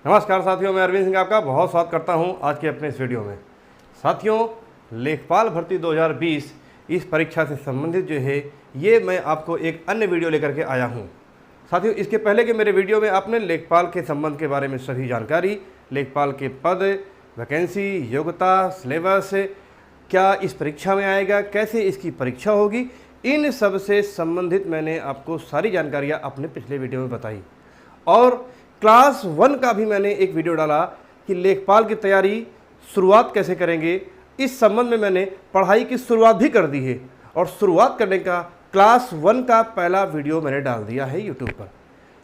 नमस्कार साथियों, मैं अरविंद सिंह आपका बहुत स्वागत करता हूं आज के अपने इस वीडियो में। साथियों, लेखपाल भर्ती 2020 इस परीक्षा से संबंधित जो है ये मैं आपको एक अन्य वीडियो लेकर के आया हूं। साथियों, इसके पहले के मेरे वीडियो में आपने लेखपाल के संबंध के बारे में सभी जानकारी, लेखपाल के पद, वैकेंसी, योग्यता, सिलेबस, क्या इस परीक्षा में आएगा, कैसे इसकी परीक्षा होगी, इन सब से संबंधित मैंने आपको सारी जानकारियाँ अपने पिछले वीडियो में बताई। और क्लास 1 का भी मैंने एक वीडियो डाला कि लेखपाल की तैयारी शुरुआत कैसे करेंगे। इस संबंध में मैंने पढ़ाई की शुरुआत भी कर दी है और शुरुआत करने का क्लास 1 का पहला वीडियो मैंने डाल दिया है यूट्यूब पर।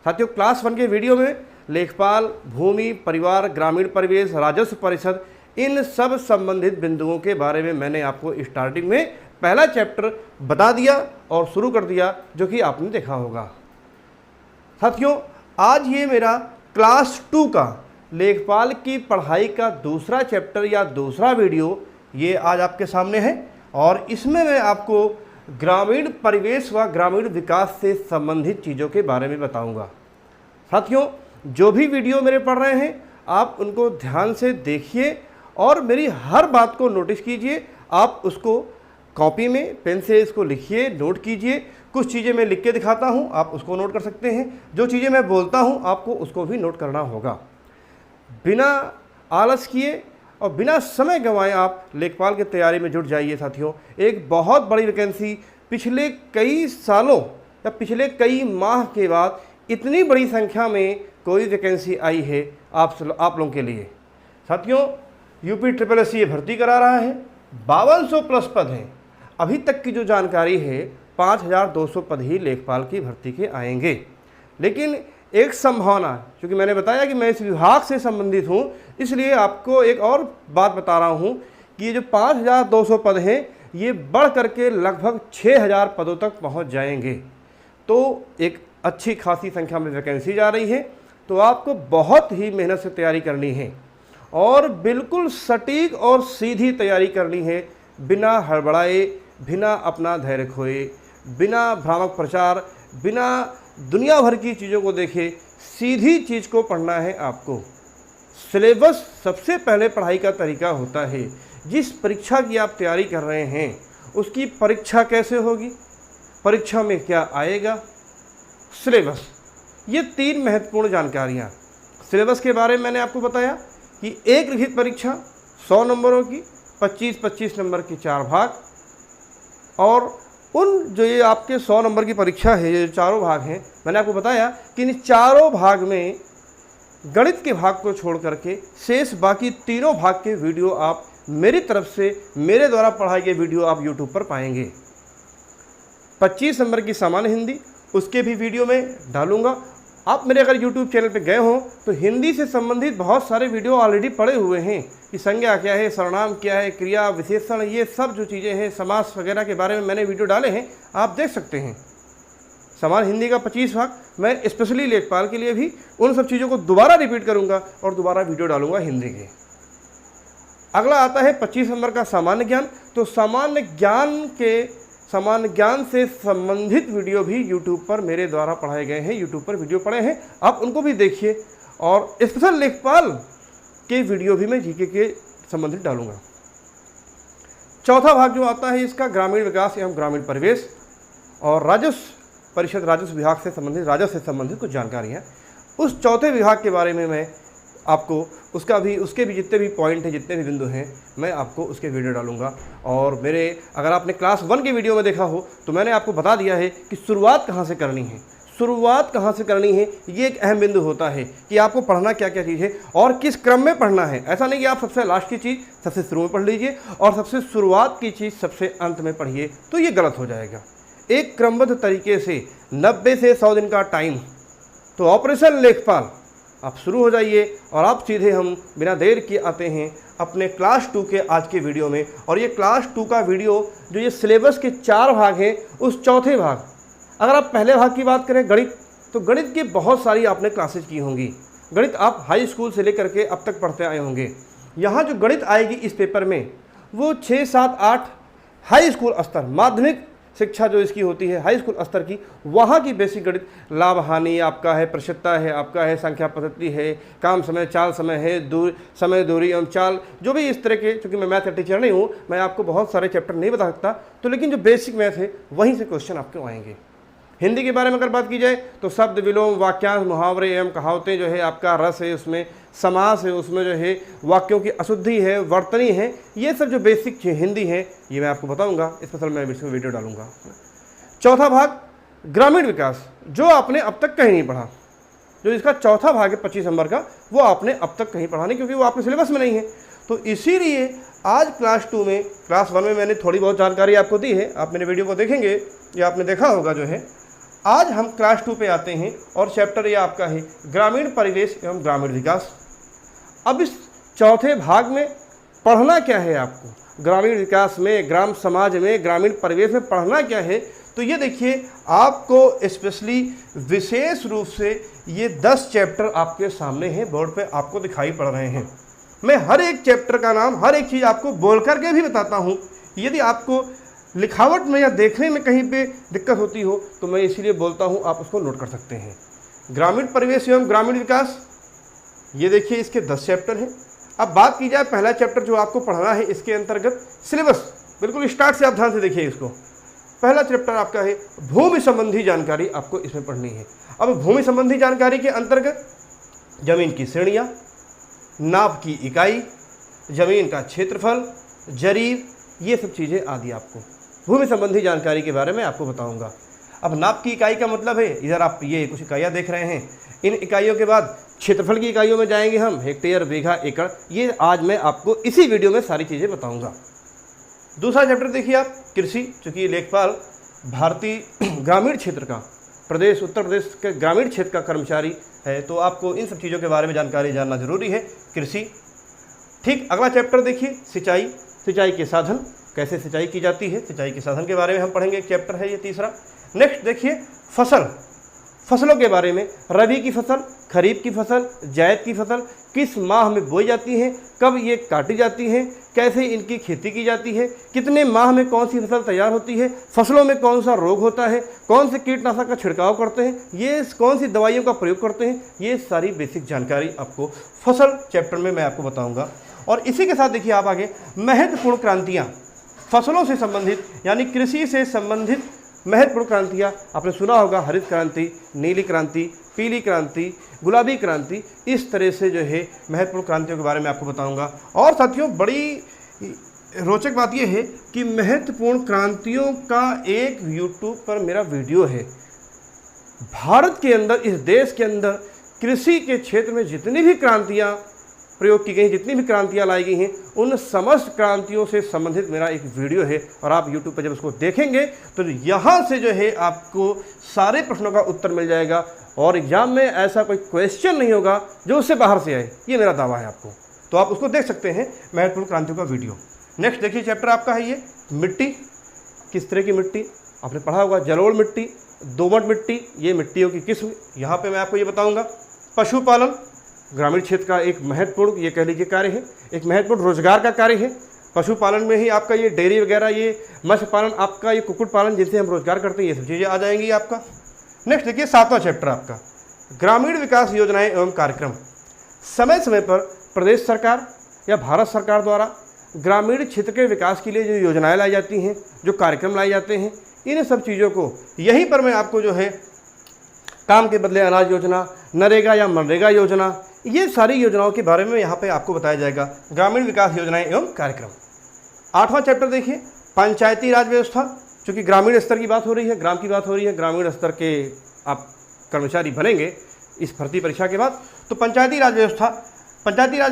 साथियों, क्लास 1 के वीडियो में लेखपाल, भूमि, परिवार, ग्रामीण परिवेश, राजस्व परिषद, इन सब संबंधित बिंदुओं के बारे में मैंने आपको स्टार्टिंग में पहला चैप्टर बता दिया और शुरू कर दिया, जो कि आपने देखा होगा। साथियों, आज ये मेरा क्लास 2 का लेखपाल की पढ़ाई का दूसरा चैप्टर या दूसरा वीडियो ये आज आपके सामने है और इसमें मैं आपको ग्रामीण परिवेश व ग्रामीण विकास से संबंधित चीज़ों के बारे में बताऊंगा। साथियों, जो भी वीडियो मेरे पढ़ रहे हैं आप उनको ध्यान से देखिए और मेरी हर बात को नोटिस कीजिए। आप उसको कॉपी में पेन से इसको लिखिए, नोट कीजिए। कुछ चीज़ें मैं लिख के दिखाता हूँ, आप उसको नोट कर सकते हैं। जो चीज़ें मैं बोलता हूँ आपको उसको भी नोट करना होगा। बिना आलस किए और बिना समय गंवाए आप लेखपाल की तैयारी में जुट जाइए। साथियों, एक बहुत बड़ी वैकेंसी पिछले कई सालों या पिछले कई माह के बाद इतनी बड़ी संख्या में कोई वैकेंसी आई है आप लोगों के लिए। साथियों, UPSSC भर्ती करा रहा है, 5200 प्लस पद हैं। अभी तक की जो जानकारी है 5200 पद ही लेखपाल की भर्ती के आएंगे। लेकिन एक संभावना, क्योंकि मैंने बताया कि मैं इस विभाग से संबंधित हूं, इसलिए आपको एक और बात बता रहा हूं कि ये जो 5200 पद हैं ये बढ़ करके लगभग 6000 पदों तक पहुंच जाएंगे। तो एक अच्छी खासी संख्या में वैकेंसी जा रही है। तो आपको बहुत ही मेहनत से तैयारी करनी है और बिल्कुल सटीक और सीधी तैयारी करनी है, बिना हड़बड़ाए, बिना अपना धैर्य खोए, बिना भ्रामक प्रचार, बिना दुनिया भर की चीज़ों को देखे, सीधी चीज़ को पढ़ना है आपको। सिलेबस सबसे पहले पढ़ाई का तरीका होता है। जिस परीक्षा की आप तैयारी कर रहे हैं उसकी परीक्षा कैसे होगी, परीक्षा में क्या आएगा, सिलेबस, ये 3 महत्वपूर्ण जानकारियाँ। सिलेबस के बारे में मैंने आपको बताया कि एक लिखित परीक्षा 100 नंबरों की, 25-25 नंबर की 4 भाग, और उन जो ये आपके 100 नंबर की परीक्षा है, ये चारों भाग हैं, मैंने आपको बताया कि इन चारों भाग में गणित के भाग को छोड़ करके शेष बाकी तीनों भाग के वीडियो आप मेरी तरफ से, मेरे द्वारा पढ़ाए गए वीडियो आप यूट्यूब पर पाएंगे। 25 नंबर की सामान्य हिंदी, उसके भी वीडियो में डालूंगा। आप मेरे अगर YouTube चैनल पे गए हों तो हिंदी से संबंधित बहुत सारे वीडियो ऑलरेडी पड़े हुए हैं कि संज्ञा क्या है, सर्वनाम क्या है, क्रिया, विशेषण, ये सब जो चीज़ें हैं, समास वगैरह के बारे में मैंने वीडियो डाले हैं, आप देख सकते हैं। सामान्य हिंदी का 25 भाग, मैं स्पेशली लेखपाल के लिए भी उन सब चीज़ों को दोबारा रिपीट करूँगा और दोबारा वीडियो डालूँगा हिंदी के। अगला आता है 25 नंबर का सामान्य ज्ञान। तो सामान्य ज्ञान से संबंधित वीडियो भी YouTube पर मेरे द्वारा पढ़ाए गए हैं, YouTube पर वीडियो पड़े हैं, आप उनको भी देखिए। और स्पेशल लेखपाल के वीडियो भी मैं जीके के संबंधित डालूंगा। चौथा भाग जो आता है इसका ग्रामीण विकास एवं ग्रामीण परिवेश और राजस्व परिषद, राजस्व विभाग से संबंधित, राजस्व से संबंधित कुछ जानकारियाँ। उस चौथे विभाग के बारे में मैं आपको उसके भी जितने भी पॉइंट हैं, जितने भी बिंदु हैं, मैं आपको उसके वीडियो डालूंगा। और अगर आपने क्लास 1 के वीडियो में देखा हो तो मैंने आपको बता दिया है कि शुरुआत कहाँ से करनी है। शुरुआत कहाँ से करनी है ये एक अहम बिंदु होता है कि आपको पढ़ना क्या क्या चीज़ है और किस क्रम में पढ़ना है। ऐसा नहीं कि आप सबसे लास्ट की चीज़ सबसे शुरू में पढ़ लीजिए और सबसे शुरुआत की चीज़ सबसे अंत में पढ़िए, तो ये गलत हो जाएगा। एक क्रमबद्ध तरीके से 90 से 100 दिन का टाइम, तो ऑपरेशन लेखपाल आप शुरू हो जाइए और आप सीधे हम बिना देर किए आते हैं अपने क्लास 2 के आज के वीडियो में। और ये क्लास 2 का वीडियो जो ये सिलेबस के 4 भाग हैं, उस चौथे भाग, अगर आप पहले भाग की बात करें गणित, तो गणित की बहुत सारी आपने क्लासेज की होंगी। गणित आप हाई स्कूल से लेकर के अब तक पढ़ते आए होंगे। यहाँ जो गणित आएगी इस पेपर में वो 6, 7, 8 हाई स्कूल स्तर, माध्यमिक शिक्षा जो इसकी होती है हाई स्कूल स्तर की, वहाँ की बेसिक गणित, लाभ हानि आपका है, प्रतिशतता है आपका है, संख्या पद्धति है, काम समय चाल समय है, समय दूरी एवं चाल, जो भी इस तरह के, चूँकि मैं मैथ का टीचर नहीं हूँ, मैं आपको बहुत सारे चैप्टर नहीं बता सकता, तो लेकिन जो बेसिक मैथ है वहीं से क्वेश्चन आपके आएंगे। हिंदी के बारे में अगर बात की जाए तो शब्द, विलोम, वाक्यांश, मुहावरे एवं कहावतें जो है, आपका रस है, उसमें समास है, उसमें जो है वाक्यों की अशुद्धि है, वर्तनी है, ये सब जो बेसिक हिंदी है ये मैं आपको बताऊंगा, स्पेशल मैं इसमें वीडियो डालूंगा। चौथा भाग ग्रामीण विकास, जो आपने अब तक कहीं नहीं पढ़ा, जो इसका चौथा भाग है 25 नंबर का, वो आपने अब तक कहीं पढ़ा नहीं, क्योंकि वो आपके सिलेबस में नहीं है। तो इसीलिए आज क्लास 2 में, क्लास 1 में मैंने थोड़ी बहुत जानकारी आपको दी है, आप मेरे वीडियो को देखेंगे या आपने देखा होगा जो है। आज हम क्लास 2 पे आते हैं और चैप्टर ये आपका है ग्रामीण परिवेश एवं ग्रामीण विकास। अब इस चौथे भाग में पढ़ना क्या है आपको, ग्रामीण विकास में, ग्राम समाज में, ग्रामीण परिवेश में पढ़ना क्या है, तो ये देखिए आपको स्पेशली विशेष रूप से ये 10 चैप्टर आपके सामने हैं, बोर्ड पे आपको दिखाई पड़ रहे हैं। मैं हर एक चैप्टर का नाम, हर एक चीज़ आपको बोल करके भी बताता हूँ। यदि आपको लिखावट में या देखने में कहीं पे दिक्कत होती हो तो मैं इसीलिए बोलता हूँ, आप उसको नोट कर सकते हैं। ग्रामीण परिवेश एवं ग्रामीण विकास, ये देखिए इसके 10 चैप्टर हैं। अब बात की जाए पहला चैप्टर जो आपको पढ़ना है, इसके अंतर्गत सिलेबस बिल्कुल स्टार्ट से आप ध्यान से देखिए इसको। पहला चैप्टर आपका है भूमि संबंधी जानकारी, आपको इसमें पढ़नी है। अब भूमि संबंधी जानकारी के अंतर्गत जमीन की श्रेणियाँ, नाप की इकाई, जमीन का क्षेत्रफल, जरीब, ये सब चीज़ें आदि आपको भूमि संबंधी जानकारी के बारे में आपको बताऊंगा। अब नाप की इकाई का मतलब है, इधर आप ये कुछ इकाइयाँ देख रहे हैं, इन इकाइयों के बाद क्षेत्रफल की इकाइयों में जाएंगे हम, हेक्टेयर, बीघा, एकड़, ये आज मैं आपको इसी वीडियो में सारी चीज़ें बताऊंगा। दूसरा चैप्टर देखिए आप कृषि, चूँकि लेखपाल भारतीय ग्रामीण क्षेत्र का, प्रदेश उत्तर प्रदेश के ग्रामीण क्षेत्र का कर्मचारी है, तो आपको इन सब चीज़ों के बारे में जानकारी जानना जरूरी है, कृषि। ठीक, अगला चैप्टर देखिए सिंचाई, सिंचाई के साधन, कैसे सिंचाई की जाती है, सिंचाई के साधन के बारे में हम पढ़ेंगे, एक चैप्टर है ये तीसरा। नेक्स्ट देखिए फसल, फसलों के बारे में, रबी की फसल, खरीफ की फसल, जायद की फसल, किस माह में बोई जाती है, कब ये काटी जाती है, कैसे इनकी खेती की जाती है, कितने माह में कौन सी फसल तैयार होती है, फसलों में कौन सा रोग होता है, कौन से कीटनाशक का छिड़काव करते हैं, ये कौन सी दवाइयों का प्रयोग करते हैं, ये सारी बेसिक जानकारी आपको फसल चैप्टर में मैं आपको बताऊँगा। और इसी के साथ देखिए आप आगे महत्वपूर्ण क्रांतियाँ, फसलों से संबंधित यानी कृषि से संबंधित महत्वपूर्ण क्रांतियाँ, आपने सुना होगा हरित क्रांति, नीली क्रांति, पीली क्रांति, गुलाबी क्रांति, इस तरह से जो है महत्वपूर्ण क्रांतियों के बारे में आपको बताऊंगा। और साथियों बड़ी रोचक बात यह है कि महत्वपूर्ण क्रांतियों का एक यूट्यूब पर मेरा वीडियो है। भारत के अंदर, इस देश के अंदर कृषि के क्षेत्र में जितनी भी क्रांतियाँ प्रयोग की गई, जितनी भी क्रांतियाँ लाई गई हैं, उन समस्त क्रांतियों से संबंधित मेरा एक वीडियो है। और आप YouTube पर जब उसको देखेंगे तो यहाँ से जो है आपको सारे प्रश्नों का उत्तर मिल जाएगा और एग्जाम में ऐसा कोई क्वेश्चन नहीं होगा जो उससे बाहर से आए, ये मेरा दावा है आपको। तो आप उसको देख सकते हैं, महत्वपूर्ण क्रांतियों का वीडियो। नेक्स्ट देखिए चैप्टर आपका है ये मिट्टी, किस तरह की मिट्टी, आपने पढ़ा होगा जलोढ़ मिट्टी, दोमट मिट्टी, ये मिट्टियों की किस्म, यहाँ पर मैं आपको ये बताऊँगा। पशुपालन ग्रामीण क्षेत्र का एक महत्वपूर्ण, ये कह लीजिए कार्य है, एक महत्वपूर्ण रोजगार का कार्य है। पशुपालन में ही आपका ये डेयरी वगैरह, ये मत्स्य पालन, आपका ये कुक्कुट पालन, जिनसे हम रोजगार करते हैं, ये सब चीज़ें आ जाएंगी आपका। नेक्स्ट देखिए 7वां चैप्टर आपका ग्रामीण विकास योजनाएं एवं कार्यक्रम। समय समय पर प्रदेश सरकार या भारत सरकार द्वारा ग्रामीण क्षेत्र के विकास के लिए जो योजनाएँ लाई जाती हैं, जो कार्यक्रम लाए जाते हैं, इन सब चीज़ों को यहीं पर मैं आपको जो है काम के बदले अनाज योजना, नरेगा या मनरेगा योजना, ये सारी योजनाओं के बारे में यहाँ पे आपको बताया जाएगा, ग्रामीण विकास योजनाएं एवं कार्यक्रम। 8वां चैप्टर देखिए पंचायती राज व्यवस्था, चूँकि ग्रामीण स्तर की बात हो रही है, ग्राम की बात हो रही है, ग्रामीण स्तर के आप कर्मचारी बनेंगे इस भर्ती परीक्षा के बाद। तो पंचायती राज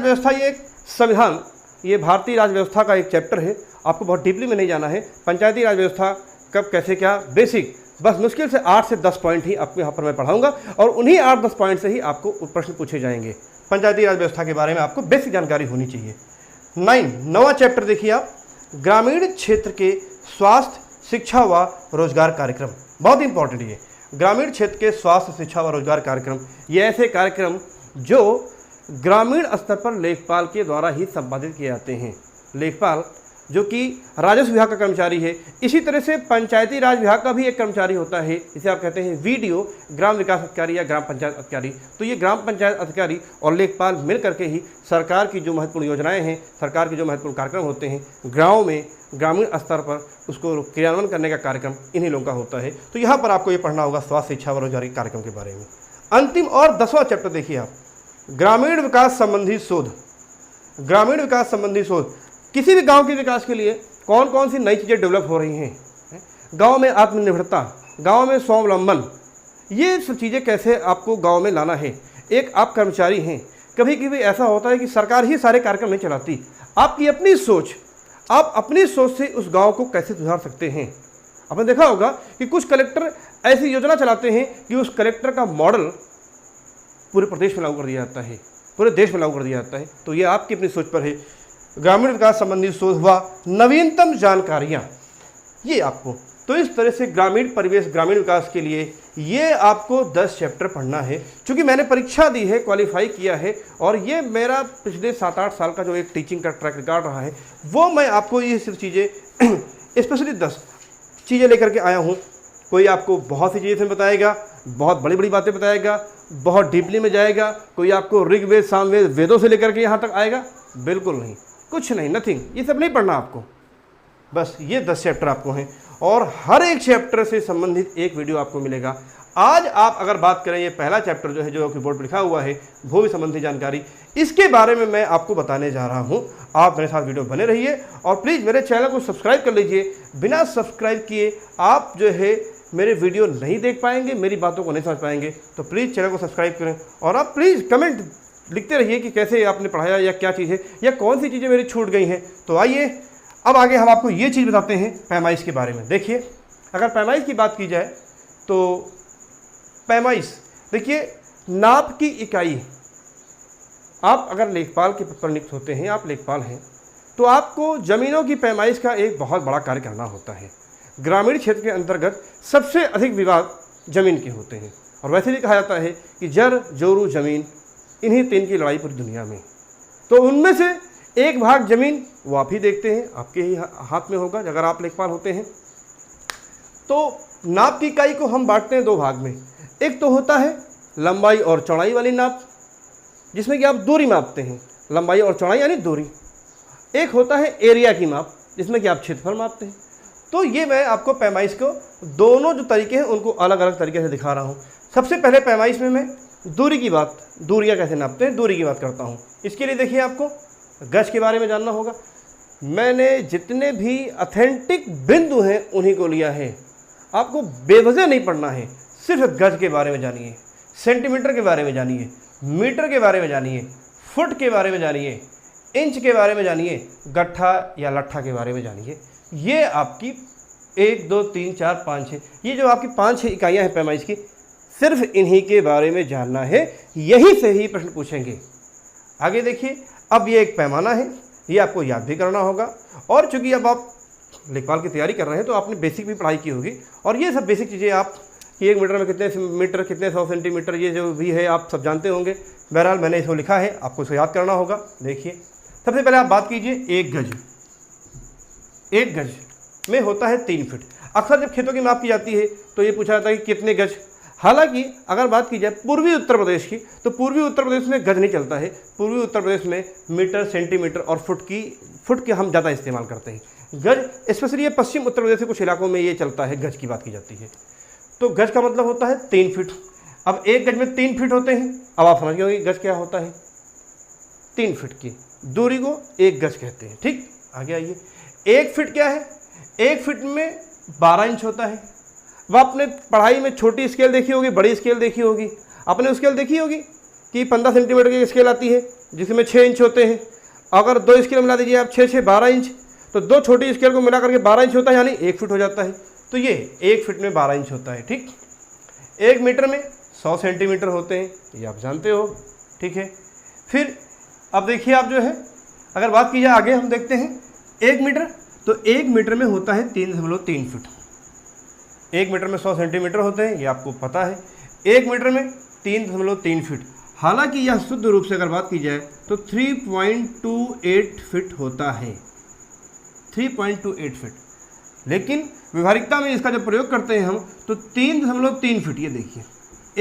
व्यवस्था ये एक संविधान, ये भारतीय राज व्यवस्था का एक चैप्टर है, आपको बहुत डीपली में नहीं जाना है। पंचायती राज व्यवस्था कब कैसे क्या, बेसिक, बस मुश्किल से 8 से 10 पॉइंट ही आपको यहाँ पर मैं पढ़ाऊंगा और उन्हीं 8-10 पॉइंट से ही आपको प्रश्न पूछे जाएंगे। पंचायती राज व्यवस्था के बारे में आपको बेसिक जानकारी होनी चाहिए। 9वां चैप्टर देखिए आप ग्रामीण क्षेत्र के स्वास्थ्य, शिक्षा व रोजगार कार्यक्रम, बहुत इंपॉर्टेंट ये ग्रामीण क्षेत्र के स्वास्थ्य, शिक्षा व रोजगार कार्यक्रम। ये ऐसे कार्यक्रम जो ग्रामीण स्तर पर लेखपाल के द्वारा ही संपादित किए जाते हैं। लेखपाल जो कि राजस्व विभाग का कर्मचारी है। इसी तरह से पंचायती राज विभाग का भी एक कर्मचारी होता है, इसे आप कहते हैं वीडीओ, ग्राम विकास अधिकारी या ग्राम पंचायत अधिकारी। तो ये ग्राम पंचायत अधिकारी और लेखपाल मिल करके ही सरकार की जो महत्वपूर्ण योजनाएं हैं, सरकार के जो महत्वपूर्ण कार्यक्रम होते हैं गाँव में, ग्रामीण स्तर पर उसको क्रियान्वयन करने का कार्यक्रम इन्हीं लोगों का होता है। तो यहाँ पर आपको ये पढ़ना होगा स्वास्थ्य, शिक्षा व रोजगारी कार्यक्रम के बारे में। अंतिम और 10वां चैप्टर देखिए आप, ग्रामीण विकास संबंधी शोध। ग्रामीण विकास संबंधी शोध, किसी भी गांव के विकास के लिए कौन कौन सी नई चीज़ें डेवलप हो रही हैं, गांव में आत्मनिर्भरता, गांव में स्वावलंबन, ये सब चीज़ें कैसे आपको गांव में लाना है। एक आप कर्मचारी हैं, कभी कभी ऐसा होता है कि सरकार ही सारे कार्यक्रम नहीं चलाती, आपकी अपनी सोच, आप अपनी सोच से उस गांव को कैसे सुधार सकते हैं। आपने देखा होगा कि कुछ कलेक्टर ऐसी योजना चलाते हैं कि उस कलेक्टर का मॉडल पूरे प्रदेश में लागू कर दिया जाता है, पूरे देश में लागू कर दिया जाता है। तो ये आपकी अपनी सोच पर है। ग्रामीण विकास संबंधी शोध हुआ, नवीनतम जानकारियाँ, ये आपको, तो इस तरह से ग्रामीण परिवेश, ग्रामीण विकास के लिए ये आपको 10 चैप्टर पढ़ना है। क्योंकि मैंने परीक्षा दी है, क्वालिफाई किया है, और ये मेरा पिछले 7-8 साल का जो एक टीचिंग का ट्रैक रिकॉर्ड रहा है, वो मैं आपको ये सिर्फ चीज़ें स्पेशली 10 चीज़ें लेकर के आया हूँ। कोई आपको बहुत सी चीज़ें बताएगा, बहुत बड़ी बड़ी बातें बताएगा, बहुत डीपली में जाएगा, कोई आपको ऋग्वेद, सामवेद, वेदों से लेकर के यहाँ तक आएगा, बिल्कुल नहीं, कुछ नहीं, नथिंग, ये सब नहीं पढ़ना आपको। बस ये 10 चैप्टर आपको हैं और हर एक चैप्टर से संबंधित एक वीडियो आपको मिलेगा। आज आप अगर बात करें, ये पहला चैप्टर जो है, जो आपकी बोर्ड पर लिखा हुआ है, भूमि संबंधी जानकारी, इसके बारे में मैं आपको बताने जा रहा हूँ। आप मेरे साथ वीडियो बने रहिए और प्लीज़ मेरे चैनल को सब्सक्राइब कर लीजिए। बिना सब्सक्राइब किए आप जो है मेरे वीडियो नहीं देख पाएंगे, मेरी बातों को नहीं समझ पाएंगे। तो प्लीज़ चैनल को सब्सक्राइब करें और आप प्लीज़ कमेंट लिखते रहिए कि कैसे आपने पढ़ाया या क्या चीज़ है या कौन सी चीज़ें मेरी छूट गई हैं। तो आइए अब आगे हम आपको ये चीज़ बताते हैं पैमाइश के बारे में। देखिए, अगर पैमाइश की बात की जाए तो पैमाइश, देखिए, नाप की इकाई। आप अगर लेखपाल के पद पर नियुक्त होते हैं, आप लेखपाल हैं, तो आपको ज़मीनों की पैमाइश का एक बहुत बड़ा कार्य करना होता है। ग्रामीण क्षेत्र के अंतर्गत सबसे अधिक विवाद ज़मीन के होते हैं और वैसे भी कहा जाता है कि जर जोरू ज़मीन, इन्हीं 3 की लड़ाई पूरी दुनिया में। तो उनमें से एक भाग ज़मीन वो आप ही देखते हैं, आपके ही हाथ में होगा अगर आप लेखपाल होते हैं। तो नाप की इकाई को हम बांटते हैं 2 भाग में। एक तो होता है लंबाई और चौड़ाई वाली नाप, जिसमें कि आप दूरी मापते हैं, लंबाई और चौड़ाई यानी दूरी। एक होता है एरिया की माप, जिसमें कि आप क्षेत्रफल मापते हैं। तो ये मैं आपको पैमाइश को दोनों जो तरीके हैं उनको अलग अलग तरीके से दिखा रहा हूँ। सबसे पहले पैमाइश में मैं दूरी की बात, दूरियाँ कैसे नापते हैं, दूरी की बात करता हूँ। इसके लिए देखिए, आपको गज के बारे में जानना होगा। मैंने जितने भी ऑथेंटिक बिंदु हैं उन्हीं को लिया है। आपको बेवजह नहीं पढ़ना है, सिर्फ गज के बारे में जानिए, सेंटीमीटर के बारे में जानिए, मीटर के बारे में जानिए, फुट के बारे में जानिए, इंच के बारे में जानिए, गट्ठा या लट्ठा के बारे में जानिए। ये आपकी 1, 2, 3, 4, 5, 6, ये जो आपकी 5-6 इकाइयाँ हैं पैमाइश की, सिर्फ इन्हीं के बारे में जानना है, यहीं से ही प्रश्न पूछेंगे। आगे देखिए, अब ये एक पैमाना है, ये आपको याद भी करना होगा। और चूंकि अब आप लेखपाल की तैयारी कर रहे हैं तो आपने बेसिक भी पढ़ाई की होगी और ये सब बेसिक चीज़ें आप कि 1 मीटर में कितने मीटर, कितने 100 सेंटीमीटर, ये जो भी है आप सब जानते होंगे। बहरहाल मैंने इसको लिखा है, आपको इसको याद करना होगा। देखिए, सबसे पहले आप बात कीजिए 1 गज। 1 गज में होता है 3 फीट। अक्सर जब खेतों की माप की जाती है तो ये पूछा जाता है कि कितने गज। हालांकि अगर बात की जाए पूर्वी उत्तर प्रदेश की, तो पूर्वी उत्तर प्रदेश में गज नहीं चलता है। पूर्वी उत्तर प्रदेश में मीटर, सेंटीमीटर और फुट के हम ज़्यादा इस्तेमाल करते हैं। गज स्पेशली ये पश्चिम उत्तर प्रदेश के कुछ इलाकों में ये चलता है, गज की बात की जाती है। तो गज का मतलब होता है 3 फीट। अब 1 गज में 3 फीट होते हैं। अब आप समझ गए होंगे गज क्या होता है। 3 फीट की दूरी को 1 गज कहते हैं। ठीक, आगे आइए। 1 फीट क्या है? 1 फीट में 12 इंच होता है। वह आपने पढ़ाई में छोटी स्केल देखी होगी, बड़ी स्केल देखी होगी। आपने स्केल देखी होगी कि 15 सेंटीमीटर की स्केल आती है जिसमें 6 इंच होते हैं। अगर 2 स्केल मिला दीजिए आप 6 12 इंच, तो 2 छोटी स्केल को मिला करके 12 इंच होता है, यानी 1 फीट हो जाता है। तो ये 1 फीट में 12 इंच होता है। ठीक, 1 मीटर में 100 सेंटीमीटर होते हैं, ये आप जानते हो। ठीक है, फिर अब देखिए आप जो है, अगर बात की जाए आगे हम देखते हैं 1 मीटर, तो 1 मीटर में होता है 3.3 फीट। 1 मीटर में 100 सेंटीमीटर होते हैं, ये आपको पता है। 1 मीटर में 3.3 फीट। हालांकि यह शुद्ध रूप से अगर बात की जाए तो 3.28 फीट होता है। 3.28 फीट। लेकिन व्यवहारिकता में इसका जब प्रयोग करते हैं हम तो 3.3 फीट, ये देखिए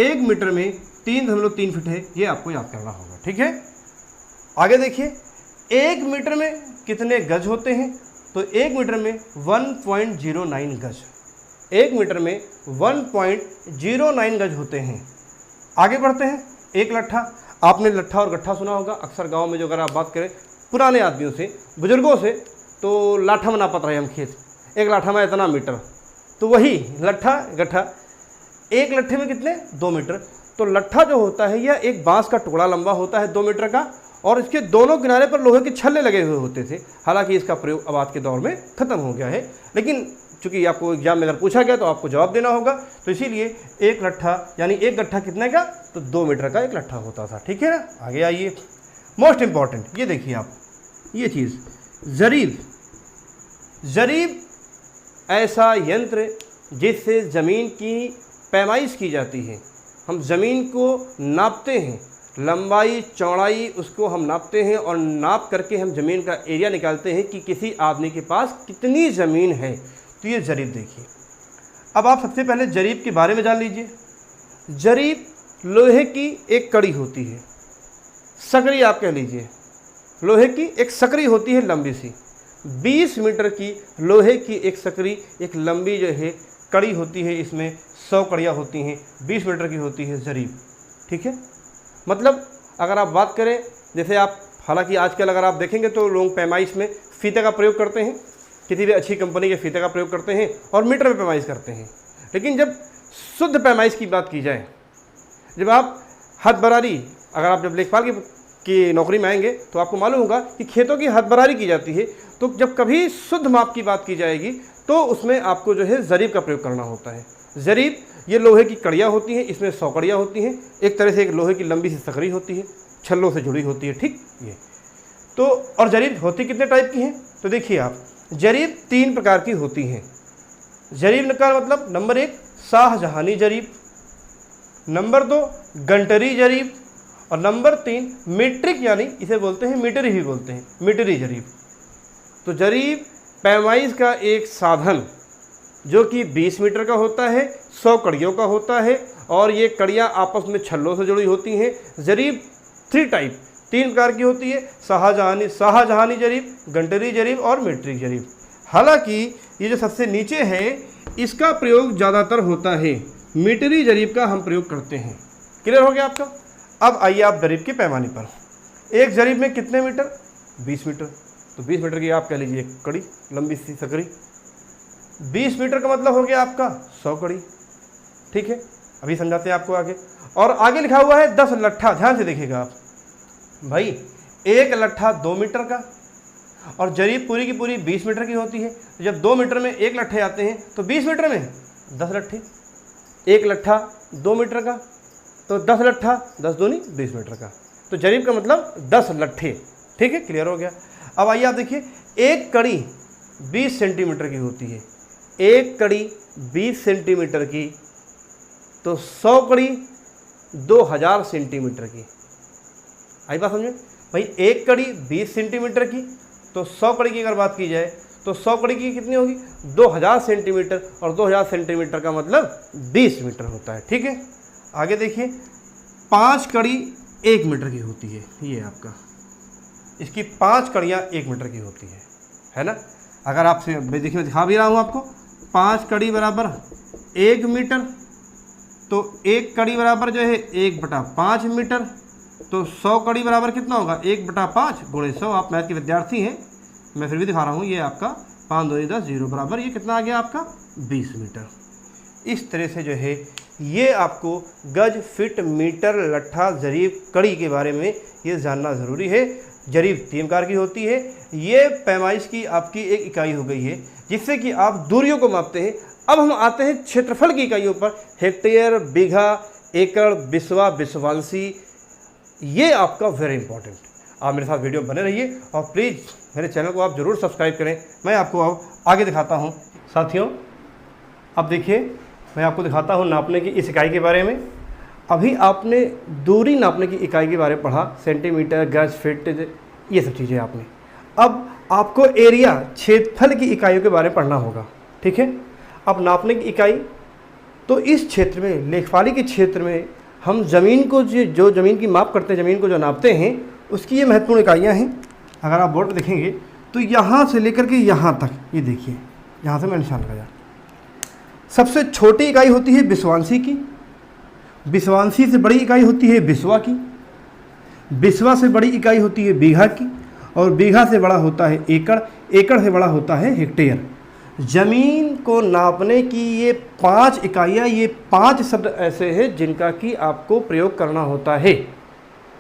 1 मीटर में 3.3 फीट है, ये आपको याद करना होगा। ठीक है, आगे देखिए 1 मीटर में कितने गज होते हैं, तो 1 मीटर में 1.09 गज, 1 मीटर में 1.09 गज होते हैं। आगे बढ़ते हैं, एक लट्ठा, आपने लट्ठा और गट्ठा सुना होगा अक्सर गांव में, जो अगर आप बात करें पुराने आदमियों से, बुजुर्गों से, तो लाठा में नापत रहे हम खेत, एक लाठा में इतना मीटर, तो वही लट्ठा गट्ठा, एक लट्ठे में कितने 2 मीटर। तो लट्ठा जो होता है यह एक बांस का टुकड़ा लंबा होता है 2 मीटर का, और इसके दोनों किनारे पर लोहे के छल्ले लगे हुए होते थे। हालांकि इसका प्रयोग अब आज के दौर में ख़त्म हो गया है, लेकिन चूंकि आपको एग्जाम में अगर पूछा गया तो आपको जवाब देना होगा, तो इसीलिए एक लट्ठा यानी एक गट्ठा कितने का, तो 2 मीटर का एक लट्ठा होता था। ठीक है ना, आगे आइए, मोस्ट इंपॉर्टेंट ये देखिए आप, ये चीज़ जरीब। जरीब ऐसा यंत्र जिससे ज़मीन की पैमाइश की जाती है। हम ज़मीन को नापते हैं, लंबाई चौड़ाई उसको हम नापते हैं, और नाप करके हम ज़मीन का एरिया निकालते हैं कि किसी आदमी के पास कितनी ज़मीन है। तो ये जरीब देखिए। अब आप सबसे पहले जरीब के बारे में जान लीजिए। जरीब लोहे की एक कड़ी होती है, सकड़ी आप कह लीजिए, लोहे की एक सकड़ी होती है लंबी सी, 20 मीटर की लोहे की एक सकड़ी, एक लंबी जो है कड़ी होती है, इसमें 100 कड़ियाँ होती हैं, 20 मीटर की होती है जरीब। ठीक है, मतलब अगर आप बात करें, जैसे आप, हालांकि आजकल अगर आप देखेंगे तो लोग पैमाइश में फीते का प्रयोग करते हैं, किसी भी अच्छी कंपनी के फीते का प्रयोग करते हैं और मीटर में पैमाइश करते हैं। लेकिन जब शुद्ध पैमाइश की बात की जाए, जब आप हद बरारी, अगर आप जब लेखपाल की नौकरी में आएंगे तो आपको मालूम होगा कि खेतों की हद बरारी की जाती है। तो जब कभी शुद्ध माप की बात की जाएगी तो उसमें आपको जो है जरीब का प्रयोग करना होता है। जरीब ये लोहे की कड़ियाँ होती हैं, इसमें 100 कड़ियाँ होती हैं, एक तरह से एक लोहे की लंबी सी सकड़ी होती है, छल्लों से जुड़ी होती है। ठीक, ये तो, और जरीब होती कितने टाइप की हैं, तो देखिए आप, जरीब 3 प्रकार की होती हैं। जरीब का मतलब नंबर 1 शाहजहानी जरीब, नंबर 2 गंटरी जरीब, और नंबर 3 मीट्रिक, यानी इसे बोलते हैं मीटरी भी बोलते हैं, मीटरी जरीब। तो जरीब पैमाइश का एक साधन जो कि 20 मीटर का होता है, 100 कड़ियों का होता है, और ये कड़ियाँ आपस में छल्लों से जुड़ी होती हैं। जरीब 3 प्रकार की होती है, शाहजहानी जरीब, गंटरी जरीब और मीट्रिक जरीब। हालांकि ये जो सबसे नीचे है इसका प्रयोग ज़्यादातर होता है, मीटरी जरीब का हम प्रयोग करते हैं। क्लियर हो गया आपका। अब आइए आप जरीब के पैमाने पर। एक जरीब में कितने मीटर, 20 मीटर, तो 20 मीटर की आप कह लीजिए एक कड़ी, लंबी सी सकड़ी। 20 मीटर का मतलब हो गया आपका 100 कड़ी। ठीक है, अभी समझाते हैं आपको आगे। और आगे लिखा हुआ है 10 लट्ठा, ध्यान से देखिएगा आप भाई, एक लट्ठा 2 मीटर का, और जरीब पूरी की पूरी 20 मीटर की होती है। तो जब 2 मीटर में एक लट्ठे आते हैं तो 20 मीटर में 10 लट्ठे, एक लट्ठा 2 मीटर का, तो 10 लट्ठा 10 दूनी 20 मीटर का, तो जरीब का मतलब 10 लट्ठे। ठीक है, क्लियर हो गया। अब आइए आप देखिए, एक कड़ी 20 सेंटीमीटर की होती है, एक कड़ी 20 सेंटीमीटर की, तो 100 कड़ी 2000 सेंटीमीटर की। आई बात समझे भाई, एक कड़ी 20 सेंटीमीटर की, तो 100 कड़ी की अगर बात की जाए तो 100 कड़ी की कितनी होगी, 2000 सेंटीमीटर, और 2000 सेंटीमीटर का मतलब 20 मीटर होता है। ठीक है, आगे देखिए, 5 कड़ी 1 मीटर की होती है, ये आपका, इसकी 5 कड़ियाँ 1 मीटर की होती है ना। अगर आपसे देखिए, मैं दिखा भी रहा हूँ आपको, 5 कड़ी बराबर 1 मीटर, तो 1 कड़ी बराबर जो है 1/5 मीटर, तो 100 कड़ी बराबर कितना होगा, 1/5 गुणे 100। आप मैथ के विद्यार्थी हैं, मैं फिर भी दिखा रहा हूँ, ये आपका 5 दूनी 10 0 बराबर ये कितना आ गया आपका 20 मीटर। इस तरह से जो है ये आपको गज, फिट, मीटर, लट्ठा, जरीब, कड़ी के बारे में ये जानना ज़रूरी है। जरीब 3 प्रकार की होती है, ये पैमाइश की आपकी एक इकाई हो गई है जिससे कि आप दूरियों को मापते हैं। अब हम आते हैं क्षेत्रफल की इकाइयों पर, हेक्टेयर, बीघा, एकड़, बिस्वा, बिस्वांशी, ये आपका वेरी इंपॉर्टेंट। आप मेरे साथ वीडियो बने रहिए और प्लीज़ मेरे चैनल को आप ज़रूर सब्सक्राइब करें। मैं आपको अब आगे दिखाता हूँ साथियों। अब देखिए, मैं आपको दिखाता हूँ नापने की इस इकाई के बारे में। अभी आपने दूरी नापने की इकाई के बारे में पढ़ा, सेंटीमीटर, गज, फिट, ये सब चीज़ें आपने। अब आपको एरिया, क्षेत्रफल की इकाइयों के बारे में पढ़ना होगा, ठीक है। अब नापने की इकाई, तो इस क्षेत्र में, लेखपाली के क्षेत्र में हम ज़मीन को जो ज़मीन की माप करते हैं, ज़मीन को जो नापते हैं, उसकी ये महत्वपूर्ण इकाइयाँ हैं। अगर आप बोर्ड पर देखेंगे तो यहाँ से लेकर के यहाँ तक, ये देखिए यहाँ से मैं निशान लगाया, सबसे छोटी इकाई होती है बिस्वांशी की, बिस्वांशी से बड़ी इकाई होती है बिस्वा की, बिस्वा से बड़ी इकाई होती है बीघा की, और बीघा से बड़ा होता है एकड़, एकड़ से बड़ा होता है हेक्टेयर। ज़मीन को नापने की ये 5 इकाइयाँ, ये 5 शब्द ऐसे हैं जिनका कि आपको प्रयोग करना होता है।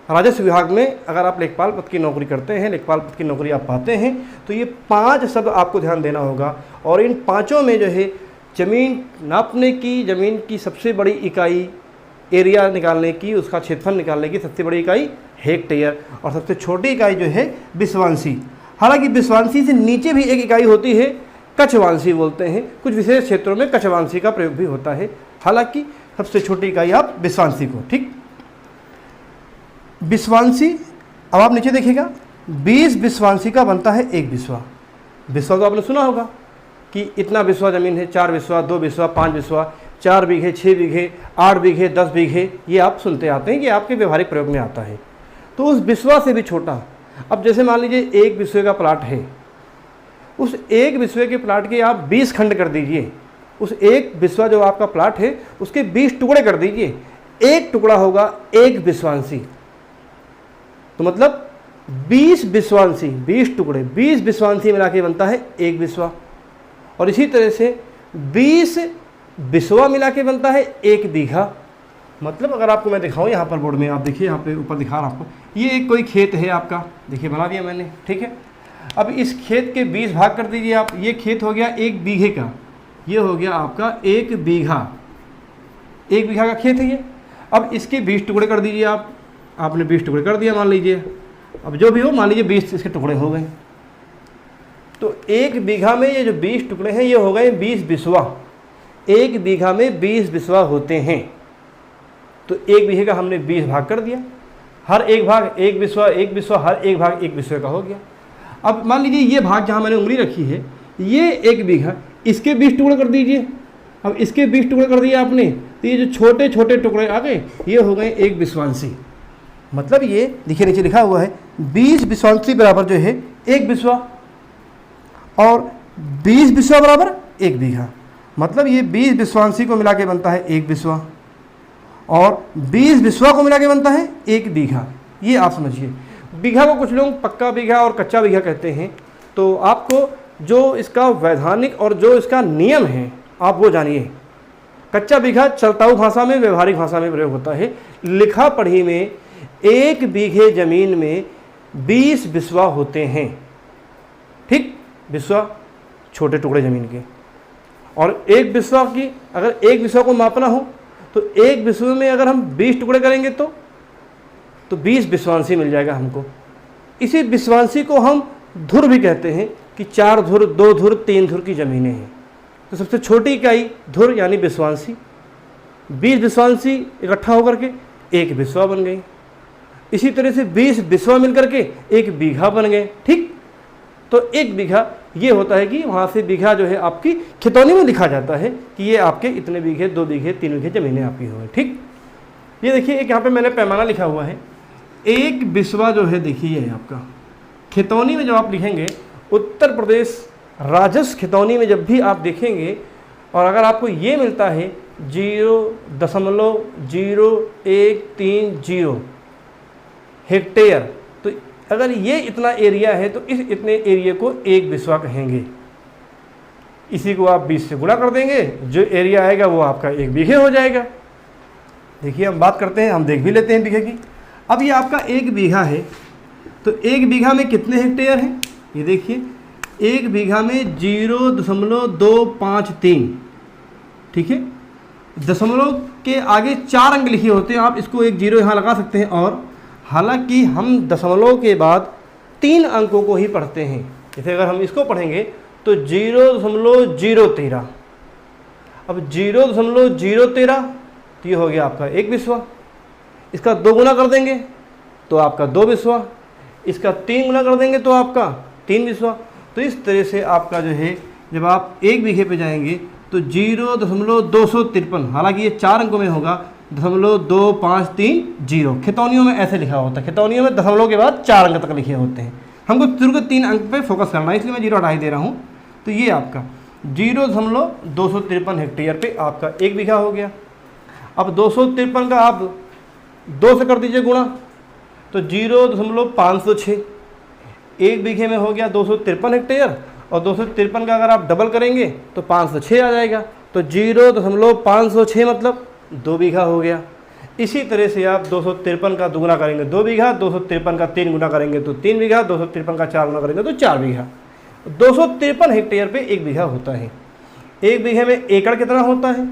राजस्व विभाग में अगर आप लेखपाल पद की नौकरी करते हैं, लेखपाल पद की नौकरी आप पाते हैं, तो ये 5 शब्द आपको ध्यान देना होगा। और इन 5 में जो है ज़मीन नापने की, ज़मीन की सबसे बड़ी इकाई, एरिया निकालने की, उसका क्षेत्रफल निकालने की सबसे बड़ी इकाई हेक्टेयर, और सबसे छोटी इकाई जो है बिस्वांशी। हालांकि बिस्वांशी से नीचे भी एक इकाई होती है, कछवांशी बोलते हैं, कुछ विशेष क्षेत्रों में कछवांशी का प्रयोग भी होता है। हालांकि सबसे छोटी इकाई आप बिस्वांशी को, ठीक। बिस्वांशी, अब आप नीचे देखिएगा, 20 बिस्वांशी का बनता है 1 बिस्वा। बिस्वा तो आपने सुना होगा कि इतना बिस्वा ज़मीन है, 4 बिस्वा, 2 बिस्वा, 5 बिस्वा, 4 बीघे, 6 बीघे, 8 बीघे, 10 बीघे, ये आप सुनते आते हैं कि आपके व्यवहारिक प्रयोग में आता है। तो उस बिस्वा से भी छोटा, अब जैसे मान लीजिए 1 बिस्वे का प्लाट है, उस 1 बिस्वे के प्लाट के आप 20 खंड कर दीजिए, उस 1 बिस्वा जो आपका प्लाट है उसके 20 टुकड़े कर दीजिए, एक टुकड़ा होगा 1 बिस्वांशी। तो मतलब 20 बिस्वांशी, 20 टुकड़े, 20 बिस्वांशी मिला के बनता है 1 बिस्वा। और इसी तरह से 20 बिस्वा मिला के बनता है 1 बीघा। मतलब अगर आपको मैं दिखाऊं यहाँ पर बोर्ड में, आप देखिए यहाँ पे ऊपर दिखा रहा हूँ आपको, ये एक कोई खेत है आपका, देखिए बना दिया मैंने, ठीक है। अब इस खेत के 20 भाग कर दीजिए आप, ये खेत हो गया 1 बीघे का, ये हो गया आपका 1 बीघा, 1 बीघा का खेत है ये। अब इसके 20 टुकड़े कर दीजिए आप, आपने 20 टुकड़े कर दिया मान लीजिए, अब जो भी हो मान लीजिए 20 इसके टुकड़े हो गए। तो 1 बीघा में ये जो 20 टुकड़े हैं ये हो गए 20 बिस्वा। 1 बीघा में 20 बिस्वा होते हैं, तो 1 बीघे का हमने 20 भाग कर दिया, हर एक भाग 1 बिस्वा, 1 बिस्वा, हर एक भाग 1 बिस्वे का हो गया। अब मान लीजिए ये भाग जहाँ मैंने उंगली रखी है, ये 1 बीघा, इसके 20 टुकड़े कर दीजिए। अब इसके 20 टुकड़े कर दिए आपने, तो ये जो छोटे छोटे टुकड़े आ गए ये हो गए 1 बिस्वांशी। मतलब ये देखिए नीचे लिखा हुआ है 20 बिस्वांशी बराबर जो है 1 बिस्वा, और 20 बिस्वा बराबर 1 बीघा। मतलब ये 20 बिस्वांशी को मिला के बनता है 1 बिस्वा, और 20 बिस्वा को मिला के बनता है 1 बीघा। ये आप समझिए। बीघा को कुछ लोग पक्का बीघा और कच्चा बीघा कहते हैं, तो आपको जो इसका वैधानिक और जो इसका नियम है आप वो जानिए। कच्चा बीघा चलताऊ भाषा में, व्यवहारिक भाषा में प्रयोग होता है। लिखा पढ़ी में 1 बीघे ज़मीन में 20 बिस्वा होते हैं, ठीक। बिस्वा छोटे टुकड़े ज़मीन के, और 1 बिस्वा की अगर 1 बिस्वा को मापना हो तो 1 बिस्वे में अगर हम 20 टुकड़े करेंगे तो 20 बिस्वांशी मिल जाएगा हमको। इसी बिस्वांशी को हम धुर भी कहते हैं कि 4 धुर, 2 धुर, 3 धुर की ज़मीनें हैं। तो सबसे छोटी इकाई धुर यानी बिस्वांशी, 20 बिस्वांशी इकट्ठा होकर के 1 बिस्वा बन गई। इसी तरह से 20 बिस्वा मिलकर के 1 बीघा बन गए, ठीक। तो 1 बीघा ये होता है कि वहाँ से बीघा जो है आपकी खितौनी में लिखा जाता है कि ये आपके इतने बीघे, 2 बीघे, 3 बीघे ज़मीनें आपकी हो गई, ठीक। ये देखिए एक यहाँ पे मैंने पैमाना लिखा हुआ है, 1 बिस्वा जो है देखिए ये आपका खितौनी में जब आप लिखेंगे, उत्तर प्रदेश राजस्व खितौनी में जब भी आप देखेंगे, और अगर आपको ये मिलता है 0.0130 हेक्टेयर, तो अगर ये इतना एरिया है तो इस इतने एरिया को 1 बिस्वा कहेंगे। इसी को आप 20 से गुणा कर देंगे, जो एरिया आएगा वो आपका 1 बीघे हो जाएगा। देखिए हम बात करते हैं, हम देख भी लेते हैं बीघे की। अब ये आपका 1 बीघा है, तो 1 बीघा में कितने हेक्टेयर हैं ये देखिए। 1 बीघा में 0.253, ठीक है। दशमलव के आगे 4 अंक लिखे होते हैं, आप इसको 1 0 यहाँ लगा सकते हैं। और हालांकि हम दशमलव के बाद 3 अंकों को ही पढ़ते हैं। जैसे अगर हम इसको पढ़ेंगे तो 0.013, अब 0.013 तो ये हो गया आपका 1 बिस्वा। इसका 2 गुना कर देंगे तो आपका 2 बिस्वा, इसका 3 गुना कर देंगे तो आपका 3 बिस्वा। तो इस तरह से आपका जो है जब आप 1 बीघे पे जाएंगे तो 0.253, हालांकि ये 4 अंकों में होगा, 0.2530। खितौनियों में ऐसे लिखा होता है, खितौनियों में दशमलव के बाद 4 अंक तक लिखे होते हैं। हमको शुरू के 3 अंक पे फोकस करना है, इसलिए मैं 0 हटा दे रहा हूँ। तो ये आपका 0.253 हेक्टेयर पे आपका 1 बीघा हो गया। अब 253 का आप 2 से कर दीजिए गुणा, तो 0.506, 1 बीघे में हो गया 253 हेक्टेयर, और 253 का अगर आप डबल करेंगे तो 506 आ जाएगा। तो 0.506 मतलब 2 बीघा हो गया। इसी तरह से आप 253 का दुगुना करेंगे 2 बीघा, 253 का 3 गुना करेंगे तो 3 बीघा, 253 का 4 गुना करेंगे तो 4 बीघा। 253 हेक्टेयर पे 1 बीघा होता है। 1 बीघे में एकड़ कितना होता है?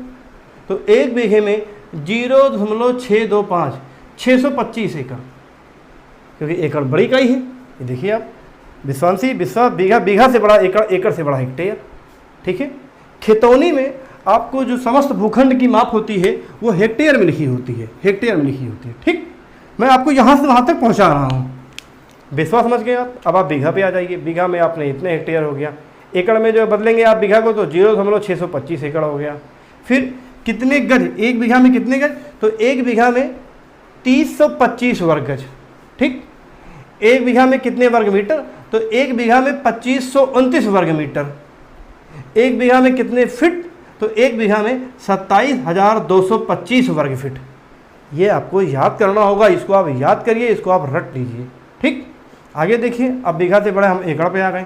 तो 1 बीघे में 0.625, 625 एकड़, क्योंकि एकड़ बड़ी इकाई है। ये देखिए आप, विश्वांसी विश्वा बीघा, बीघा से बड़ा एकड़, एकड़ से बड़ा हेक्टेयर। ठीक है। खितौनी में आपको जो समस्त भूखंड की माप होती है वो हेक्टेयर में लिखी होती है, हेक्टेयर में लिखी होती है। ठीक, मैं आपको यहाँ से वहाँ तक पहुँचा रहा हूँ। विश्वा समझ गए आप। अब आप बीघा पे आ जाइए। बीघा में आपने इतने हेक्टेयर हो गया। एकड़ में जो बदलेंगे आप बीघा को तो 0.625 एकड़ हो गया। फिर कितने गज, 1 बीघा में कितने गज? तो 1 बीघा में 325 वर्ग गज। ठीक। 1 बीघा में कितने वर्ग मीटर? तो 1 बीघा में 2529 वर्ग मीटर। 1 बीघा में कितने फिट? तो 1 बीघा में 27,225 वर्ग फीट। ये आपको याद करना होगा, इसको आप याद करिए, इसको आप रट लीजिए। ठीक। आगे देखिए, अब बीघा से बड़े हम एकड़ पे आ गए।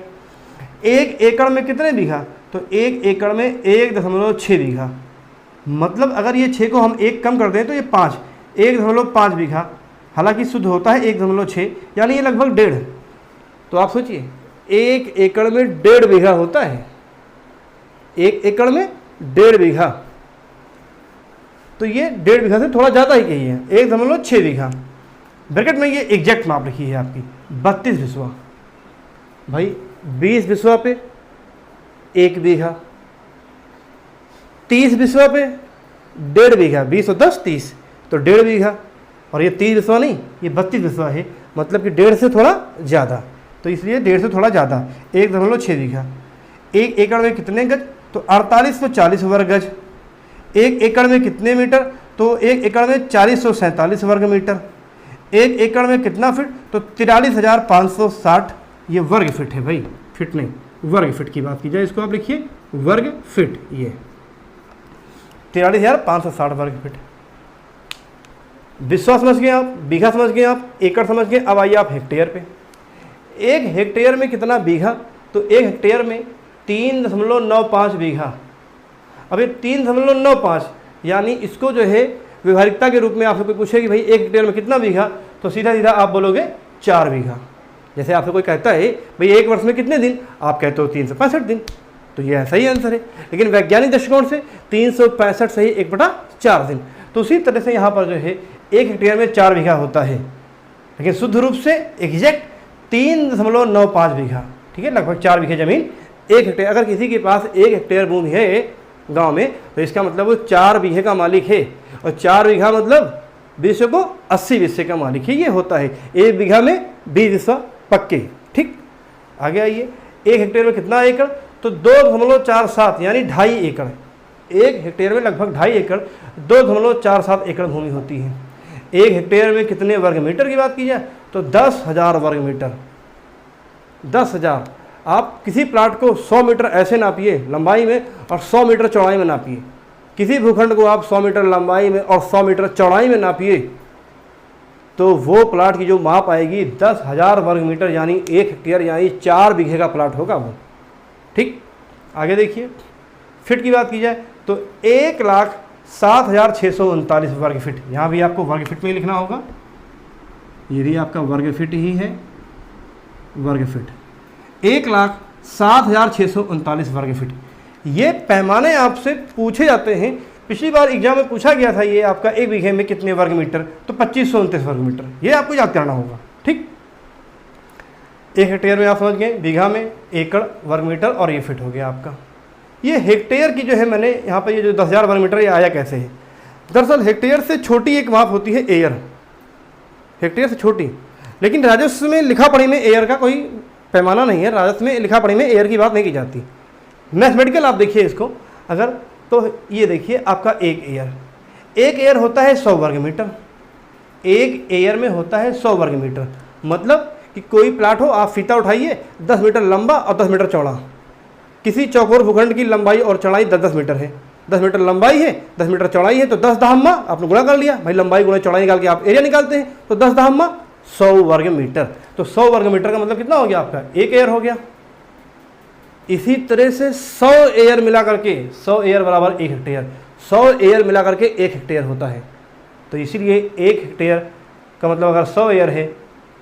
1 एकड़ में कितने बीघा? तो 1 एकड़ में 1.6 बीघा। मतलब अगर ये 6 को हम 1 कम कर दें तो ये 5, 1.5 बीघा। हालांकि शुद्ध होता है 1.6, यानी ये लगभग 1.5। तो आप सोचिए 1 एकड़ में 1.5 बीघा होता है। 1 एकड़ में 1.5 बीघा, तो ये 1.5 बीघा से थोड़ा ज़्यादा ही कहिए, 1.6 बीघा। ब्रैकेट में ये एग्जैक्ट माप लिखी है आपकी 32 बिस्वा। भाई 20 बिस्वा पे 1 बीघा, 30 बिस्वा पे 1.5 बीघा, 20 और 10 30, तो 1.5 बीघा। और ये 30 बिस्वा नहीं, ये 32 बिस्वा है, मतलब कि 1.5 से थोड़ा ज़्यादा, तो इसलिए 1.5 से थोड़ा ज़्यादा 1.6 बीघा। 1 एकड़ में कितने गज? तो 4840 वर्ग गज। 1 एकड़ में कितने मीटर? तो 1 एकड़ में 447 वर्ग मीटर। 1 एकड़ में कितना फीट? तो 43,560, ये वर्ग फीट है भाई, फिट नहीं, वर्ग फीट की बात की जाए, इसको आप लिखिए वर्ग फीट। ये 43,560 वर्ग फीट। विश्वा समझ गए आप, बीघा समझ गए आप, एकड़ समझ गए। अब आइए आप हेक्टेयर पे। 1 हेक्टेयर में कितना बीघा? तो 1 हेक्टेयर में 3.95 बीघा। अब ये 3.95, यानी इसको जो है व्यवहारिकता के रूप में आपसे कोई पूछे कि भाई 1 हेक्टेयर में कितना बीघा, तो सीधा सीधा आप बोलोगे 4 बीघा। जैसे आपसे कोई कहता है भाई 1 वर्ष में कितने दिन, आप कहते हो 365 दिन, तो ये सही आंसर है। लेकिन वैज्ञानिक दृष्टिकोण से 365 सही 1/4 दिन। तो उसी तरह से यहाँ पर जो है 1 हेक्टेयर में 4 बीघा होता है, लेकिन शुद्ध रूप से एग्जैक्ट 3.95 बीघा। ठीक है, लगभग 4 बीघे जमीन 1 हेक्टेयर। अगर किसी के पास 1 हेक्टेयर भूमि है गांव में, तो इसका मतलब वो 4 बीघे का मालिक है, और 4 बीघा मतलब 20 को 80 बिस्से का मालिक है। ये होता है 1 बीघा में 20 बिस्सा पक्के। ठीक, आगे आइए। 1 हेक्टेयर में कितना एकड़? तो 2.47, यानी 2.5 एकड़। 1 हेक्टेयर में लगभग 2.5 एकड़, 2.47 एकड़ भूमि होती है। 1 हेक्टेयर में कितने वर्ग मीटर की बात की जाए तो 10,000 वर्ग मीटर। 10,000। आप किसी प्लाट को 100 मीटर ऐसे नापिए लंबाई में और 100 मीटर चौड़ाई में नापिए। किसी भूखंड को आप 100 मीटर लंबाई में और 100 मीटर चौड़ाई में नापिए, तो वो प्लाट की जो माप आएगी 10,000 वर्ग मीटर, यानी 1 हेक्टेयर, यानी 4 बीघे का प्लाट होगा वो। ठीक, आगे देखिए। फिट की बात की जाए तो 1,07,639 वर्ग फीट। यहाँ भी आपको वर्ग फीट में ही लिखना होगा, ये भी आपका वर्ग फीट ही है, वर्ग फीट। 1,07,639 वर्ग फीट। ये पैमाने आपसे पूछे जाते हैं। पिछली बार एग्जाम में पूछा गया था ये आपका 1 बीघे में कितने वर्ग मीटर, तो 2529 वर्ग मीटर। ये आपको याद करना होगा। ठीक, 1 हेक्टेयर में आप समझ गए, बीघा में एकड़, वर्ग मीटर, और ये फिट हो गया आपका। ये हेक्टेयर की जो है, मैंने यहाँ पर ये जो 10,000 वर्ग मीटर ये आया कैसे है? दरअसल हेक्टेयर से छोटी एक माप होती है एयर, हेक्टेयर से छोटी, लेकिन राजस्व में लिखा पढ़ी में एयर का कोई पैमाना नहीं है, राजस्व में लिखा पढ़ी में एयर की बात नहीं की जाती। मैथमेटिकल आप देखिए इसको अगर, तो ये देखिए आपका एक एयर होता है 100 वर्ग मीटर, एक एयर में होता है 100 वर्ग मीटर। मतलब कि कोई प्लाट हो, आप फीता उठाइए 10 मीटर लंबा और 10 मीटर चौड़ा। किसी चौकोर भूखंड की लंबाई और चौड़ाई 10-10 मीटर है, 10 मीटर लंबाई है 10 मीटर चौड़ाई है, तो 10 दहम्मा आपने गुणा कर लिया भाई, लंबाई गुणा चौड़ाई निकाल के आप एरिया निकालते हैं, तो 10 दहम्मा 100 वर्ग मीटर। तो 100 वर्ग मीटर का मतलब कितना हो गया आपका, एक एयर हो गया। इसी तरह से 100 एयर मिला करके, 100 एयर बराबर 1 हेक्टेयर, 100 एयर मिला करके 1 हेक्टेयर होता है। तो इसीलिए 1 हेक्टेयर का मतलब अगर 100 एयर है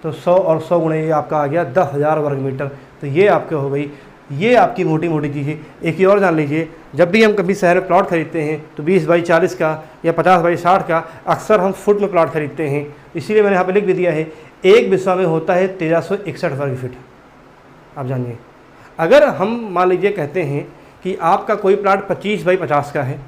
तो 100 और 100 गुणे ये आपका आ गया 10,000 वर्ग मीटर। तो ये आपके हो गई, ये आपकी मोटी मोटी चीज़ें। एक ही और जान लीजिए, जब भी हम कभी शहर में प्लॉट खरीदते हैं तो 20 बाई 40 का या 50 बाई 60 का अक्सर हम फुट में प्लॉट खरीदते हैं। इसीलिए मैंने यहाँ पे लिख भी दिया है, एक बिस्वा में होता है 1361 वर्ग फीट। आप जानिए, अगर हम मान लीजिए कहते हैं कि आपका कोई प्लाट 25 बाई 50 का है,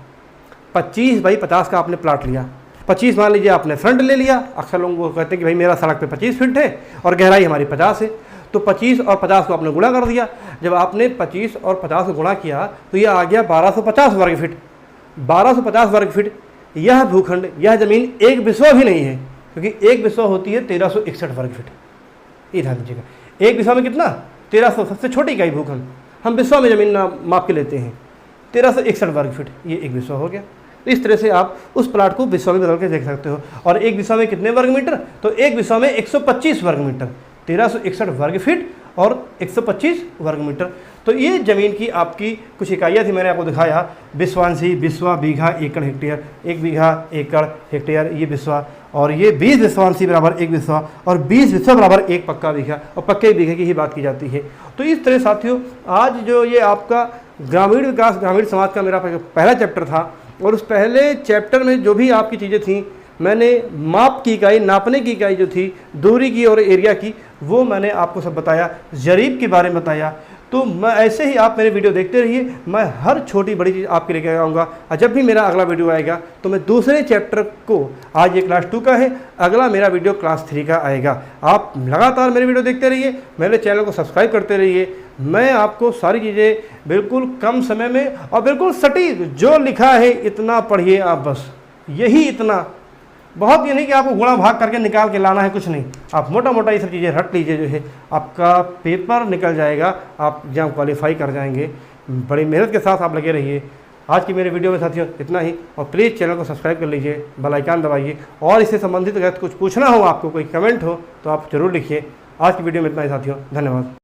25 बाई 50 का आपने प्लाट लिया, 25 मान लीजिए आपने फ्रंट ले लिया। अक्सर लोगों को कहते हैं कि भाई मेरा सड़क पे 25 फीट है और गहराई हमारी 50 है, तो 25 और 50 को आपने गुणा कर दिया। जब आपने 25 और 50 को गुणा किया तो यह आ गया 1250 वर्ग फीट। 1250 वर्ग फीट यह भूखंड, यह ज़मीन एक बिस्वा भी नहीं है, क्योंकि एक बिस्वा होती है 1361 वर्ग फीट। ये ध्यान दीजिएगा, एक बिस्वा में कितना, 1300, सबसे छोटी इकाई भूखंड हम बिस्वा में ज़मीन माप के लेते हैं, 1361 वर्ग फीट, ये एक बिस्वा हो गया। तो इस तरह से आप उस प्लाट को बिस्वा में बदल के देख सकते हो। और एक बिस्वा में कितने वर्ग मीटर, तो एक बिस्वा में 125 वर्ग मीटर, 1361 वर्ग फीट और 125 वर्ग मीटर। तो ये ज़मीन की आपकी कुछ इकाइयाँ थी, मैंने आपको दिखाया, बिस्वांशी, बिस्वा, बीघा, एकड़, हेक्टेयर, 1 बीघा, एकड़, हेक्टेयर, ये बिस्वा, और ये 20 बिस्वांशी बराबर 1 बिस्वा, और 20 बिस्वा बराबर 1 पक्का बीघा, और पक्के बीघे की ही बात की जाती है। तो इस तरह साथियों, आज जो ये आपका ग्रामीण विकास ग्रामीण समाज का मेरा पहला चैप्टर था, और उस पहले चैप्टर में जो भी आपकी चीज़ें थीं, मैंने माप की इकाई, नापने की इकाई जो थी, दूरी की और एरिया की, वो मैंने आपको सब बताया, जरीब के बारे में बताया। तो मैं ऐसे ही आप मेरे वीडियो देखते रहिए, मैं हर छोटी बड़ी चीज़ आपके लेके आऊँगा। और जब भी मेरा अगला वीडियो आएगा तो मैं दूसरे चैप्टर को, आज ये क्लास 2 का है, अगला मेरा वीडियो क्लास 3 का आएगा। आप लगातार मेरे वीडियो देखते रहिए, मेरे चैनल को सब्सक्राइब करते रहिए। मैं आपको सारी चीज़ें बिल्कुल कम समय में और बिल्कुल सटीक, जो लिखा है इतना पढ़िए आप, बस यही इतना, बहुत ये नहीं कि आपको गुणा भाग करके निकाल के लाना है, कुछ नहीं। आप मोटा मोटा ये सब चीज़ें रट लीजिए, जो है आपका पेपर निकल जाएगा, आप एग्जाम क्वालिफाई कर जाएंगे। बड़ी मेहनत के साथ आप लगे रहिए। आज की मेरे वीडियो में साथियों इतना ही, और प्लीज़ चैनल को सब्सक्राइब कर लीजिए, बेल आइकन दबाइए, और इससे संबंधित अगर कुछ पूछना हो, आपको कोई कमेंट हो, तो आप ज़रूर लिखिए। आज की वीडियो में इतना ही साथियों, धन्यवाद।